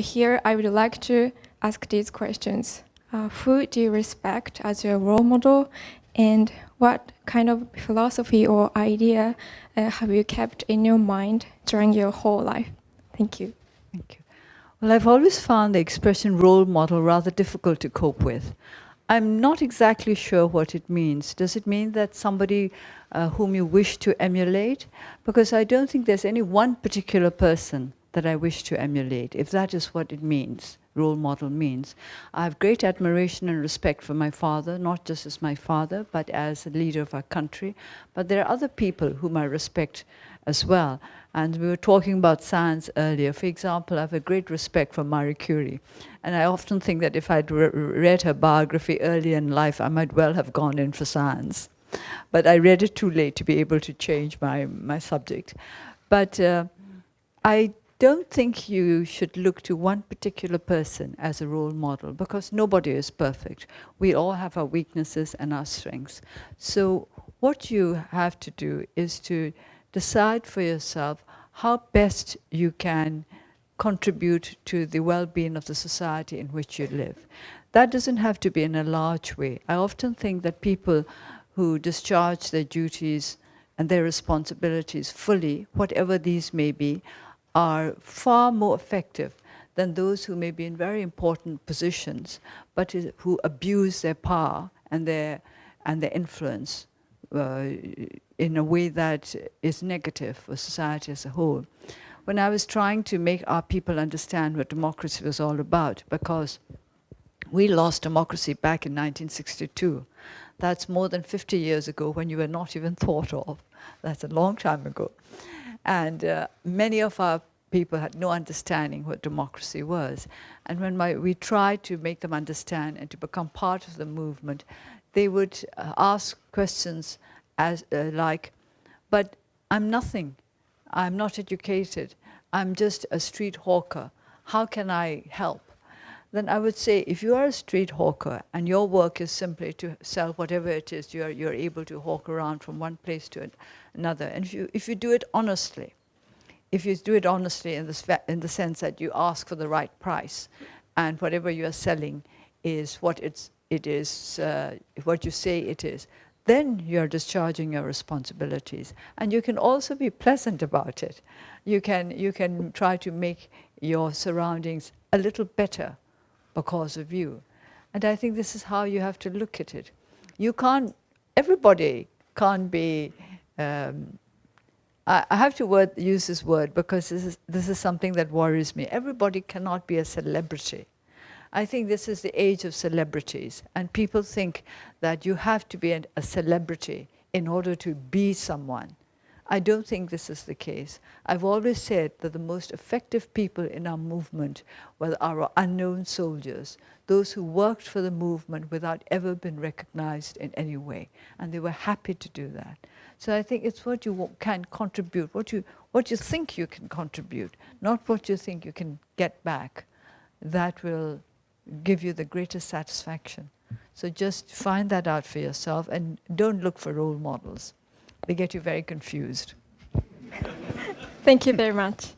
here I would like to ask these questions. Who do you respect as your role model, and what kind of philosophy or idea have you kept in your mind during your whole life? Thank you. Thank you. Well, I've always found the expression role model rather difficult to cope with. I'm not exactly sure what it means. Does it mean that somebody whom you wish to emulate? Because I don't think there's any one particular person that I wish to emulate, if that is what it means, role model means. I have great admiration and respect for my father, not just as my father, but as a leader of our country. But there are other people whom I respect as well. And we were talking about science earlier. For example, I have a great respect for Marie Curie. And I often think that if I'd read her biography earlier in life, I might well have gone in for science. But I read it too late to be able to change my subject. But I don't think you should look to one particular person as a role model, because nobody is perfect. We all have our weaknesses and our strengths. So what you have to do is to decide for yourself how best you can contribute to the well-being of the society in which you live. That doesn't have to be in a large way. I often think that people who discharge their duties and their responsibilities fully, whatever these may be, are far more effective than those who may be in very important positions, but who abuse their power and their influence in a way that is negative for society as a whole. When I was trying to make our people understand what democracy was all about, because we lost democracy back in 1962. That's more than 50 years ago, when you were not even thought of. That's a long time ago. And many of our people had no understanding what democracy was. And when we tried to make them understand and to become part of the movement, they would ask questions as like, but I'm nothing. I'm not educated. I'm just a street hawker. How can I help? Then I would say, if you are a street hawker and your work is simply to sell whatever it is you're able to hawk around from one place to another, and if you do it honestly, if you do it honestly in the sense that you ask for the right price, and whatever you are selling is what what you say it is, then you're discharging your responsibilities. And you can also be pleasant about it. You can try to make your surroundings a little better because of you. And I think this is how you have to look at it. Everybody can't be, I have to use this word because this is something that worries me. Everybody cannot be a celebrity. I think this is the age of celebrities, and people think that you have to be a celebrity in order to be someone. I don't think this is the case. I've always said that the most effective people in our movement were our unknown soldiers, those who worked for the movement without ever being recognized in any way, and they were happy to do that. So I think it's what you can contribute, what you think you can contribute, not what you think you can get back. That will give you the greatest satisfaction. So just find that out for yourself, and don't look for role models. They get you very confused. Thank you very much.